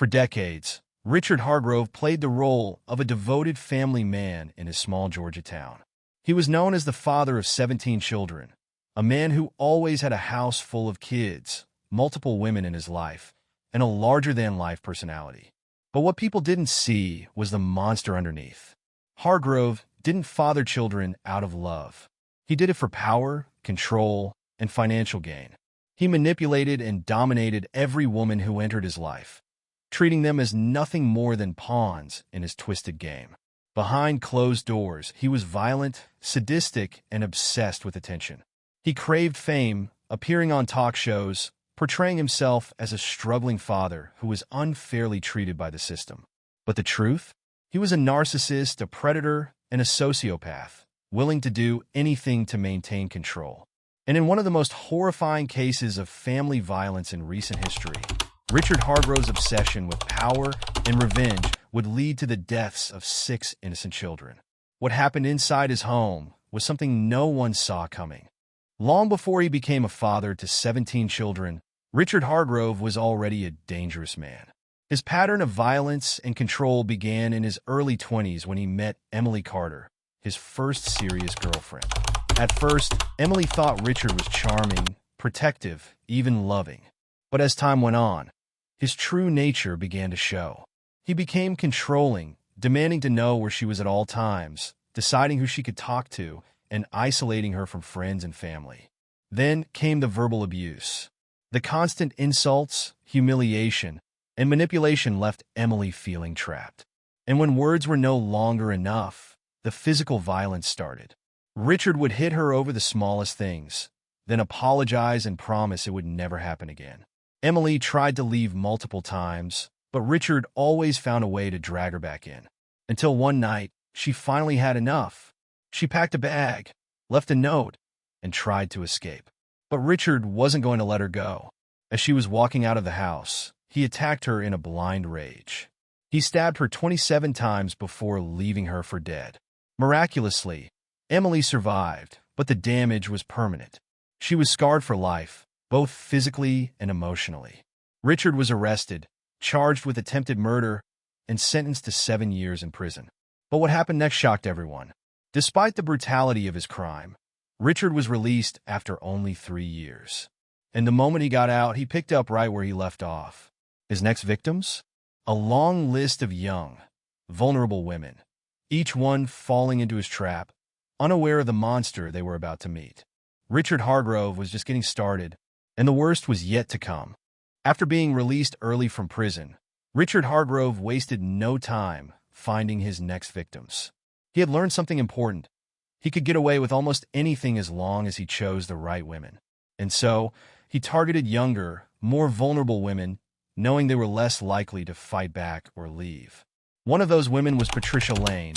For decades, Richard Hargrove played the role of a devoted family man in his small Georgia town. He was known as the father of 17 children, a man who always had a house full of kids, multiple women in his life, and a larger-than-life personality. But what people didn't see was the monster underneath. Hargrove didn't father children out of love. He did it for power, control, and financial gain. He manipulated and dominated every woman who entered his life, treating them as nothing more than pawns in his twisted game. Behind closed doors, he was violent, sadistic, and obsessed with attention. He craved fame, appearing on talk shows, portraying himself as a struggling father who was unfairly treated by the system. But the truth? He was a narcissist, a predator, and a sociopath, willing to do anything to maintain control. And in one of the most horrifying cases of family violence in recent history, Richard Hargrove's obsession with power and revenge would lead to the deaths of 6 innocent children. What happened inside his home was something no one saw coming. Long before he became a father to 17 children, Richard Hargrove was already a dangerous man. His pattern of violence and control began in his early 20s when he met Emily Carter, his first serious girlfriend. At first, Emily thought Richard was charming, protective, even loving. But as time went on, his true nature began to show. He became controlling, demanding to know where she was at all times, deciding who she could talk to, and isolating her from friends and family. Then came the verbal abuse. The constant insults, humiliation, and manipulation left Emily feeling trapped. And when words were no longer enough, the physical violence started. Richard would hit her over the smallest things, then apologize and promise it would never happen again. Emily tried to leave multiple times, but Richard always found a way to drag her back in. Until one night, she finally had enough. She packed a bag, left a note, and tried to escape. But Richard wasn't going to let her go. As she was walking out of the house, he attacked her in a blind rage. He stabbed her 27 times before leaving her for dead. Miraculously, Emily survived, but the damage was permanent. She was scarred for life, both physically and emotionally. Richard was arrested, charged with attempted murder, and sentenced to 7 years in prison. But what happened next shocked everyone. Despite the brutality of his crime, Richard was released after only 3 years. And the moment he got out, he picked up right where he left off. His next victims? A long list of young, vulnerable women, each one falling into his trap, unaware of the monster they were about to meet. Richard Hargrove was just getting started, and the worst was yet to come. After being released early from prison, Richard Hargrove wasted no time finding his next victims. He had learned something important. He could get away with almost anything as long as he chose the right women. And so, he targeted younger, more vulnerable women, knowing they were less likely to fight back or leave. One of those women was Patricia Lane,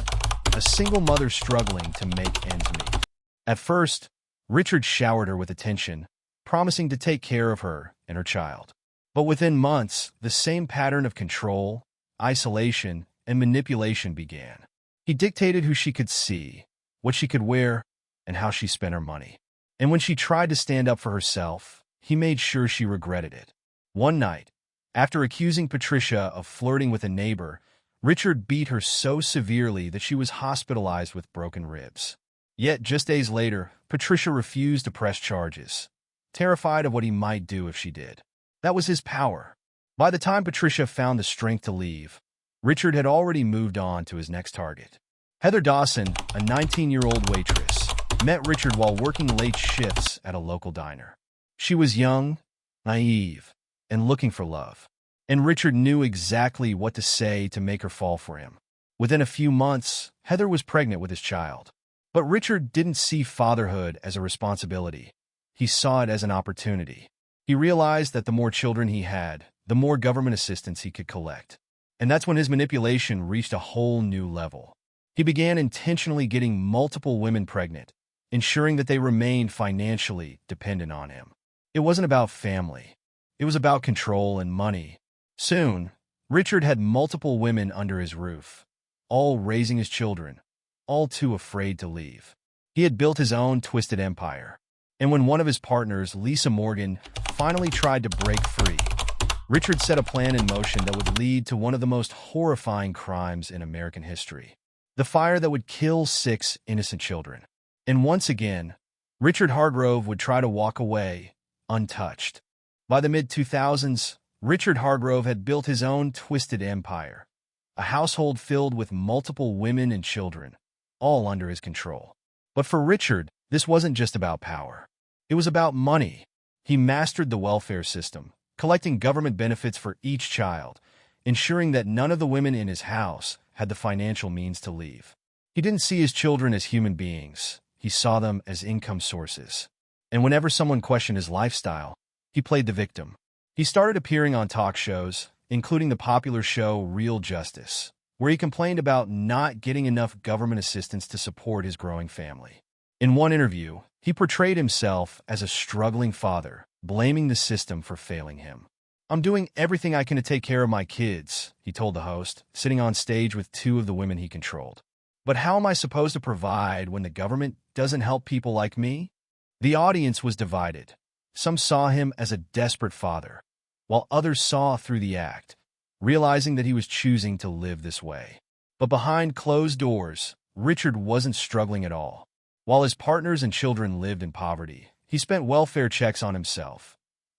a single mother struggling to make ends meet. At first, Richard showered her with attention, promising to take care of her and her child. But within months, the same pattern of control, isolation, and manipulation began. He dictated who she could see, what she could wear, and how she spent her money. And when she tried to stand up for herself, he made sure she regretted it. One night, after accusing Patricia of flirting with a neighbor, Richard beat her so severely that she was hospitalized with broken ribs. Yet, just days later, Patricia refused to press charges, terrified of what he might do if she did. That was his power. By the time Patricia found the strength to leave, Richard had already moved on to his next target. Heather Dawson, a 19-year-old waitress, met Richard while working late shifts at a local diner. She was young, naive, and looking for love. And Richard knew exactly what to say to make her fall for him. Within a few months, Heather was pregnant with his child. But Richard didn't see fatherhood as a responsibility. He saw it as an opportunity. He realized that the more children he had, the more government assistance he could collect. And that's when his manipulation reached a whole new level. He began intentionally getting multiple women pregnant, ensuring that they remained financially dependent on him. It wasn't about family. It was about control and money. Soon, Richard had multiple women under his roof, all raising his children, all too afraid to leave. He had built his own twisted empire. And when one of his partners, Lisa Morgan, finally tried to break free, Richard set a plan in motion that would lead to one of the most horrifying crimes in American history. The fire that would kill 6 innocent children. And once again, Richard Hargrove would try to walk away, untouched. By the mid-2000s, Richard Hargrove had built his own twisted empire, a household filled with multiple women and children, all under his control. But for Richard, this wasn't just about power. It was about money. He mastered the welfare system, collecting government benefits for each child, ensuring that none of the women in his house had the financial means to leave. He didn't see his children as human beings. He saw them as income sources. And whenever someone questioned his lifestyle, he played the victim. He started appearing on talk shows, including the popular show Real Justice, where he complained about not getting enough government assistance to support his growing family. In one interview, he portrayed himself as a struggling father, blaming the system for failing him. "I'm doing everything I can to take care of my kids," he told the host, sitting on stage with 2 of the women he controlled. "But how am I supposed to provide when the government doesn't help people like me?" The audience was divided. Some saw him as a desperate father, while others saw through the act, realizing that he was choosing to live this way. But behind closed doors, Richard wasn't struggling at all. While his partners and children lived in poverty, he spent welfare checks on himself,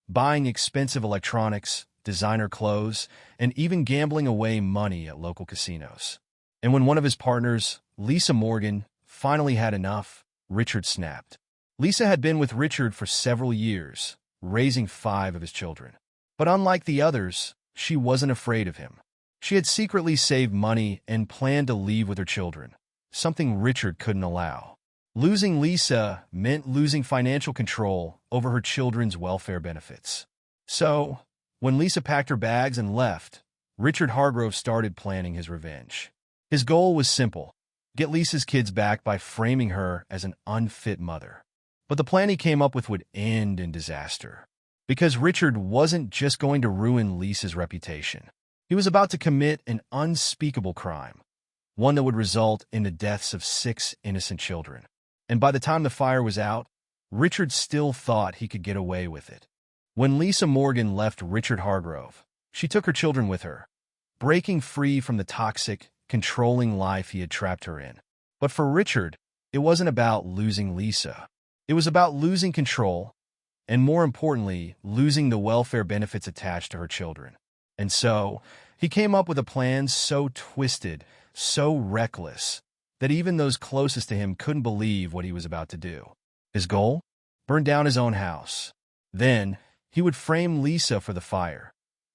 buying expensive electronics, designer clothes, and even gambling away money at local casinos. And when one of his partners, Lisa Morgan, finally had enough, Richard snapped. Lisa had been with Richard for several years, raising 5 of his children. But unlike the others, she wasn't afraid of him. She had secretly saved money and planned to leave with her children, something Richard couldn't allow. Losing Lisa meant losing financial control over her children's welfare benefits. So, when Lisa packed her bags and left, Richard Hargrove started planning his revenge. His goal was simple: get Lisa's kids back by framing her as an unfit mother. But the plan he came up with would end in disaster. Because Richard wasn't just going to ruin Lisa's reputation. He was about to commit an unspeakable crime, one that would result in the deaths of 6 innocent children. And by the time the fire was out, Richard still thought he could get away with it. When Lisa Morgan left Richard Hargrove, she took her children with her, breaking free from the toxic, controlling life he had trapped her in. But for Richard, it wasn't about losing Lisa. It was about losing control, and more importantly, losing the welfare benefits attached to her children. And so, he came up with a plan so twisted, so reckless, that even those closest to him couldn't believe what he was about to do. His goal? Burn down his own house. Then, he would frame Lisa for the fire,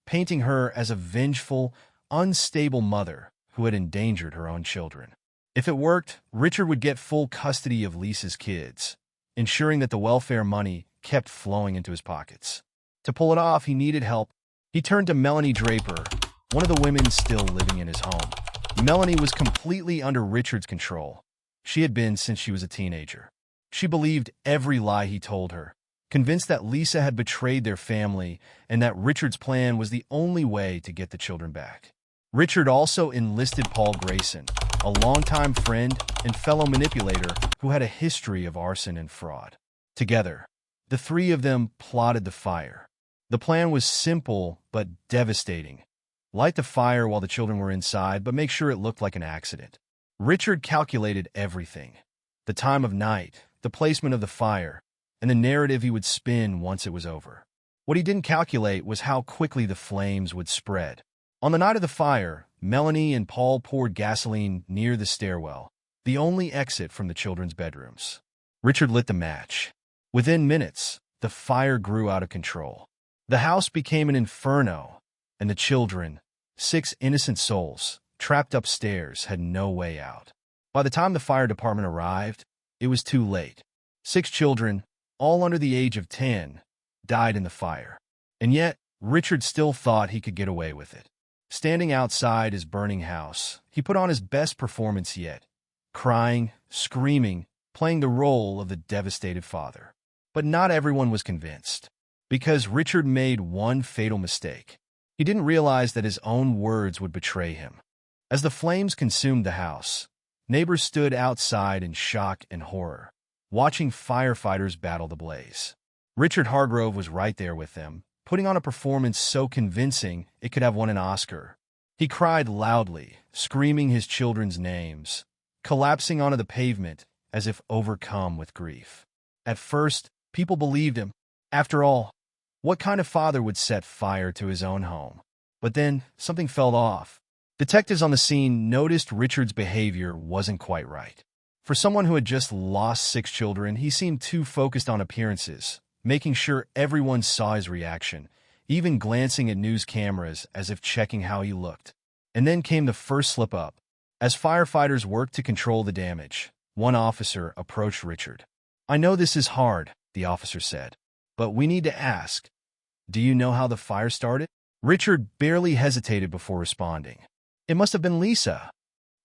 painting her as a vengeful, unstable mother who had endangered her own children. If it worked, Richard would get full custody of Lisa's kids, ensuring that the welfare money kept flowing into his pockets. To pull it off, he needed help. He turned to Melanie Draper, one of the women still living in his home. Melanie was completely under Richard's control. She had been since she was a teenager. She believed every lie he told her, convinced that Lisa had betrayed their family and that Richard's plan was the only way to get the children back. Richard also enlisted Paul Grayson, a longtime friend and fellow manipulator who had a history of arson and fraud. Together, the 3 of them plotted the fire. The plan was simple but devastating. Light the fire while the children were inside, but make sure it looked like an accident. Richard calculated everything: the time of night, the placement of the fire, and the narrative he would spin once it was over. What he didn't calculate was how quickly the flames would spread. On the night of the fire, Melanie and Paul poured gasoline near the stairwell, the only exit from the children's bedrooms. Richard lit the match. Within minutes, the fire grew out of control. The house became an inferno, and the children, 6 innocent souls, trapped upstairs, had no way out. By the time the fire department arrived, it was too late. 6 children, all under the age of 10, died in the fire. And yet, Richard still thought he could get away with it. Standing outside his burning house, he put on his best performance yet, crying, screaming, playing the role of the devastated father. But not everyone was convinced, because Richard made one fatal mistake. He didn't realize that his own words would betray him. As the flames consumed the house, neighbors stood outside in shock and horror, watching firefighters battle the blaze. Richard Hargrove was right there with them, putting on a performance so convincing it could have won an Oscar. He cried loudly, screaming his children's names, collapsing onto the pavement as if overcome with grief. At first, people believed him. After all, what kind of father would set fire to his own home? But then, something fell off. Detectives on the scene noticed Richard's behavior wasn't quite right. For someone who had just lost 6 children, he seemed too focused on appearances, making sure everyone saw his reaction, even glancing at news cameras as if checking how he looked. And then came the first slip-up. As firefighters worked to control the damage, one officer approached Richard. "I know this is hard," the officer said, "but we need to ask. Do you know how the fire started?" Richard barely hesitated before responding. "It must have been Lisa."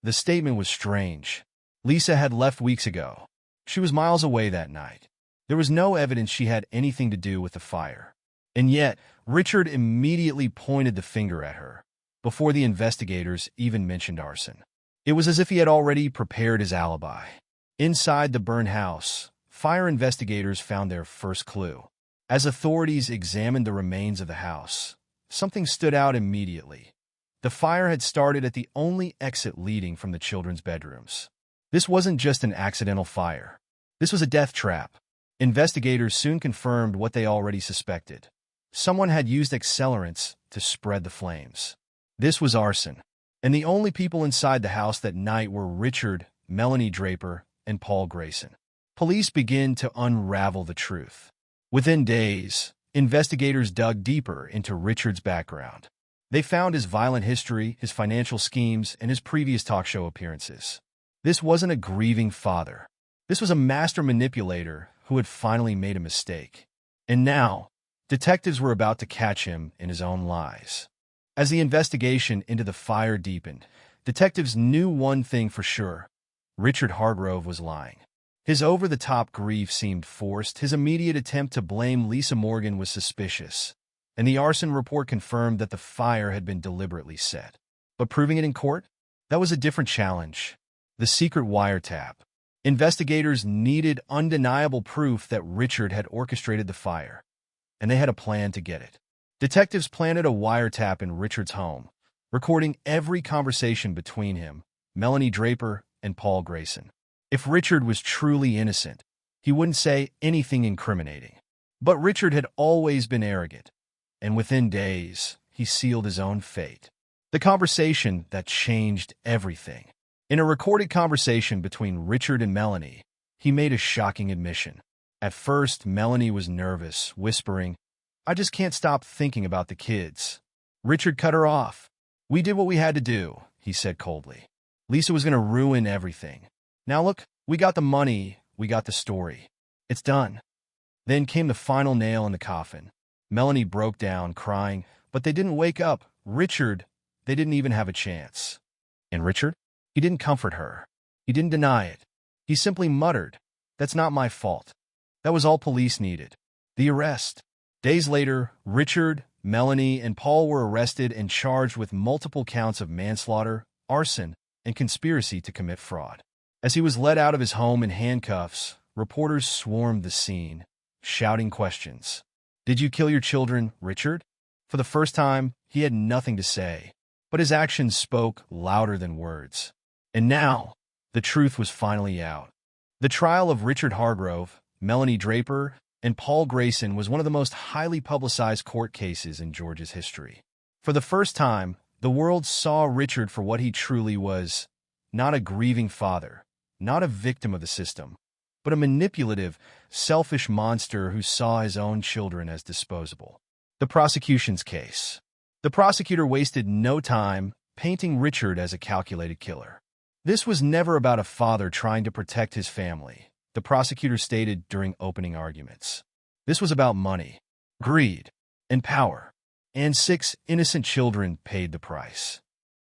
The statement was strange. Lisa had left weeks ago. She was miles away that night. There was no evidence she had anything to do with the fire. And yet, Richard immediately pointed the finger at her, before the investigators even mentioned arson. It was as if he had already prepared his alibi. Inside the burned house, fire investigators found their first clue. As authorities examined the remains of the house, something stood out immediately. The fire had started at the only exit leading from the children's bedrooms. This wasn't just an accidental fire. This was a death trap. Investigators soon confirmed what they already suspected. Someone had used accelerants to spread the flames. This was arson. And the only people inside the house that night were Richard, Melanie Draper, and Paul Grayson. Police began to unravel the truth. Within days, investigators dug deeper into Richard's background. They found his violent history, his financial schemes, and his previous talk show appearances. This wasn't a grieving father. This was a master manipulator who had finally made a mistake. And now, detectives were about to catch him in his own lies. As the investigation into the fire deepened, detectives knew one thing for sure. Richard Hargrove was lying. His over-the-top grief seemed forced. His immediate attempt to blame Lisa Morgan was suspicious. And the arson report confirmed that the fire had been deliberately set. But proving it in court? That was a different challenge. The secret wiretap. Investigators needed undeniable proof that Richard had orchestrated the fire. And they had a plan to get it. Detectives planted a wiretap in Richard's home, recording every conversation between him, Melanie Draper, and Paul Grayson. If Richard was truly innocent, he wouldn't say anything incriminating. But Richard had always been arrogant, and within days, he sealed his own fate. The conversation that changed everything. In a recorded conversation between Richard and Melanie, he made a shocking admission. At first, Melanie was nervous, whispering, "I just can't stop thinking about the kids." Richard cut her off. "We did what we had to do," he said coldly. "Lisa was going to ruin everything. Now look, we got the money, we got the story. It's done." Then came the final nail in the coffin. Melanie broke down, crying, but they didn't wake up. Richard, they didn't even have a chance. And Richard? He didn't comfort her. He didn't deny it. He simply muttered, "That's not my fault." That was all police needed. The arrest. Days later, Richard, Melanie, and Paul were arrested and charged with multiple counts of manslaughter, arson, and conspiracy to commit fraud. As he was led out of his home in handcuffs, reporters swarmed the scene, shouting questions. "Did you kill your children, Richard?" For the first time, he had nothing to say, but his actions spoke louder than words. And now, the truth was finally out. The trial of Richard Hargrove, Melanie Draper, and Paul Grayson was one of the most highly publicized court cases in Georgia's history. For the first time, the world saw Richard for what he truly was, not a grieving father, not a victim of the system, but a manipulative, selfish monster who saw his own children as disposable. The prosecution's case. The prosecutor wasted no time painting Richard as a calculated killer. This was never about a father trying to protect his family, the prosecutor stated during opening arguments. This was about money, greed, and power, and 6 innocent children paid the price.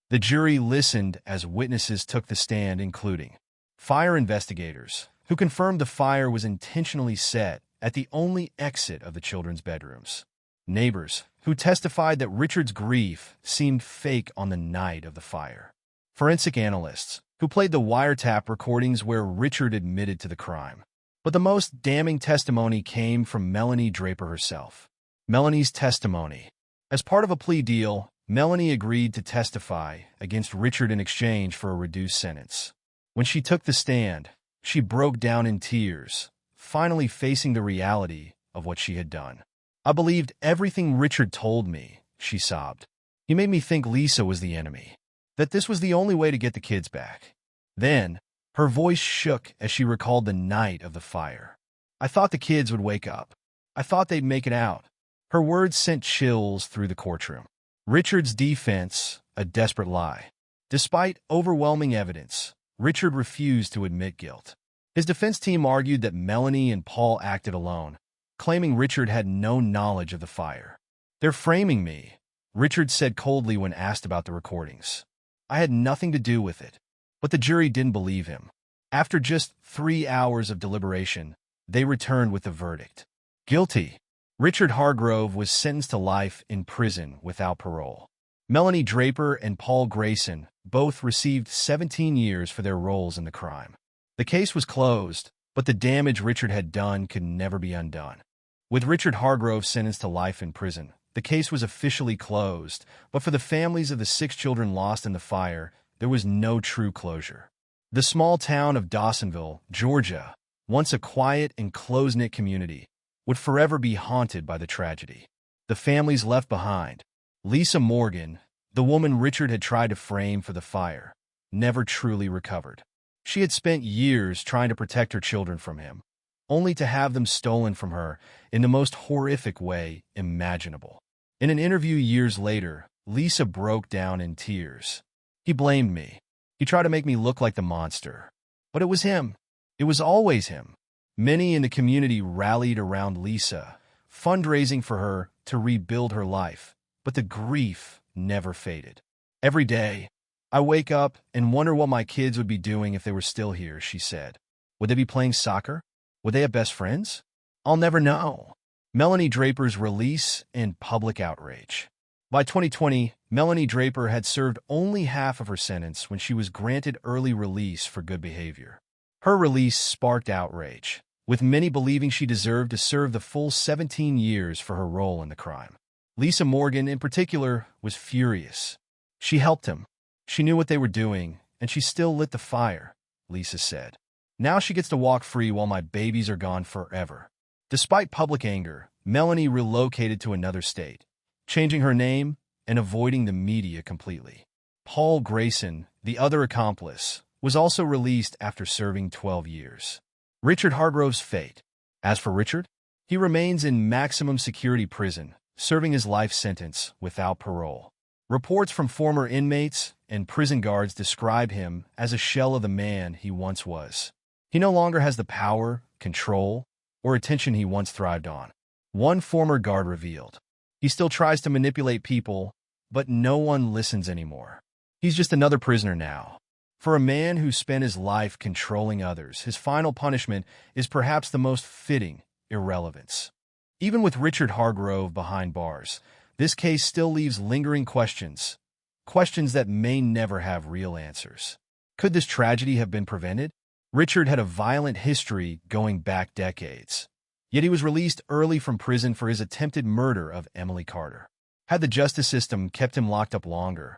The jury listened as witnesses took the stand, including fire investigators, who confirmed the fire was intentionally set at the only exit of the children's bedrooms, neighbors, who testified that Richard's grief seemed fake on the night of the fire, forensic analysts, who played the wiretap recordings where Richard admitted to the crime. But the most damning testimony came from Melanie Draper herself. Melanie's testimony. As part of a plea deal, Melanie agreed to testify against Richard in exchange for a reduced sentence. When she took the stand, she broke down in tears, finally facing the reality of what she had done. "I believed everything Richard told me," she sobbed. "He made me think Lisa was the enemy, that this was the only way to get the kids back." Then, her voice shook as she recalled the night of the fire. "I thought the kids would wake up. I thought they'd make it out." Her words sent chills through the courtroom. Richard's defense, a desperate lie. Despite overwhelming evidence, Richard refused to admit guilt. His defense team argued that Melanie and Paul acted alone, claiming Richard had no knowledge of the fire. "They're framing me," Richard said coldly when asked about the recordings. "I had nothing to do with it." But the jury didn't believe him. After just 3 hours of deliberation, they returned with the verdict. Guilty. Richard Hargrove was sentenced to life in prison without parole. Melanie Draper and Paul Grayson both received 17 years for their roles in the crime. The case was closed, but the damage Richard had done could never be undone. With Richard Hargrove sentenced to life in prison, the case was officially closed, but for the families of the 6 children lost in the fire, there was no true closure. The small town of Dawsonville, Georgia, once a quiet and close-knit community, would forever be haunted by the tragedy. The families left behind, Lisa Morgan, the woman Richard had tried to frame for the fire, never truly recovered. She had spent years trying to protect her children from him, only to have them stolen from her in the most horrific way imaginable. In an interview years later, Lisa broke down in tears. "He blamed me. He tried to make me look like the monster. But it was him. It was always him." Many in the community rallied around Lisa, fundraising for her to rebuild her life, but the grief never faded. "Every day, I wake up and wonder what my kids would be doing if they were still here," she said. "Would they be playing soccer? Would they have best friends? I'll never know." Melanie Draper's release and public outrage. By 2020, Melanie Draper had served only half of her sentence when she was granted early release for good behavior. Her release sparked outrage, with many believing she deserved to serve the full 17 years for her role in the crime. Lisa Morgan, in particular, was furious. "She helped him. She knew what they were doing, and she still lit the fire," Lisa said. "Now she gets to walk free while my babies are gone forever." Despite public anger, Melanie relocated to another state, changing her name and avoiding the media completely. Paul Grayson, the other accomplice, was also released after serving 12 years. Richard Hargrove's fate. As for Richard, he remains in maximum security prison, serving his life sentence without parole. Reports from former inmates and prison guards describe him as a shell of the man he once was. He no longer has the power, control, or attention he once thrived on. One former guard revealed, "He still tries to manipulate people, but no one listens anymore. He's just another prisoner now." For a man who spent his life controlling others, his final punishment is perhaps the most fitting irrelevance. Even with Richard Hargrove behind bars, this case still leaves lingering questions that may never have real answers. Could this tragedy have been prevented? Richard had a violent history going back decades, yet he was released early from prison for his attempted murder of Emily Carter. Had the justice system kept him locked up longer,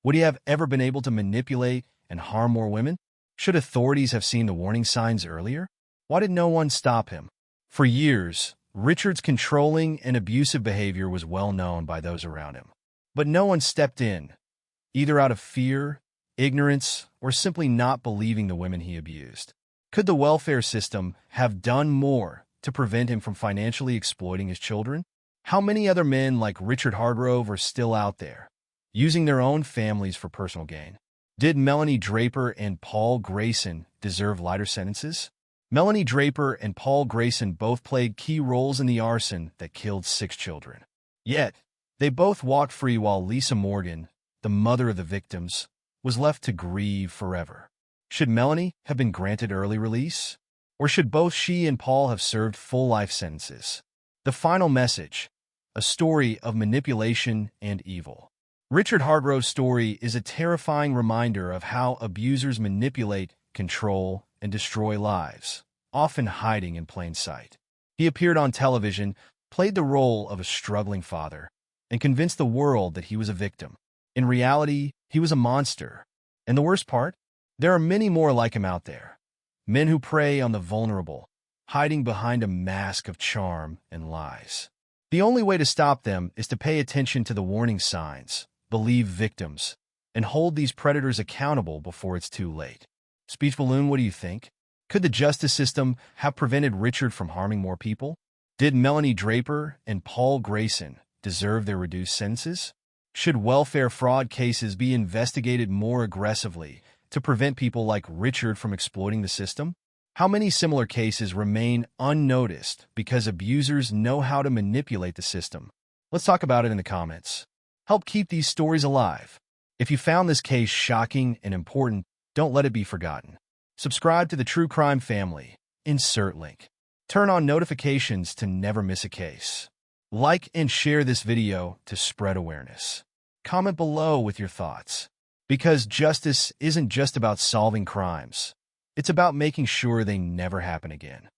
would he have ever been able to manipulate and harm more women? Should authorities have seen the warning signs earlier? Why did no one stop him? For years, Richard's controlling and abusive behavior was well known by those around him. But no one stepped in, either out of fear, ignorance, or simply not believing the women he abused. Could the welfare system have done more to prevent him from financially exploiting his children? How many other men like Richard Hargrove are still out there, using their own families for personal gain? Did Melanie Draper and Paul Grayson deserve lighter sentences? Melanie Draper and Paul Grayson both played key roles in the arson that killed 6 children. Yet, they both walked free while Lisa Morgan, the mother of the victims, was left to grieve forever. Should Melanie have been granted early release? Or should both she and Paul have served full life sentences? The final message: a story of manipulation and evil. Richard Hargrove's story is a terrifying reminder of how abusers manipulate, control, and destroy lives, often hiding in plain sight. He appeared on television, played the role of a struggling father and convinced the world that he was a victim. In reality, he was a monster. And the worst part? There are many more like him out there. Men who prey on the vulnerable, hiding behind a mask of charm and lies. The only way to stop them is to pay attention to the warning signs, believe victims, and hold these predators accountable before it's too late. Speech balloon, what do you think? Could the justice system have prevented Richard from harming more people? Did Melanie Draper and Paul Grayson deserve their reduced sentences? Should welfare fraud cases be investigated more aggressively to prevent people like Richard from exploiting the system? How many similar cases remain unnoticed because abusers know how to manipulate the system? Let's talk about it in the comments. Help keep these stories alive. If you found this case shocking and important, don't let it be forgotten. Subscribe to the True Crime Family. Insert link. Turn on notifications to never miss a case. Like and share this video to spread awareness. Comment below with your thoughts. Because justice isn't just about solving crimes. It's about making sure they never happen again.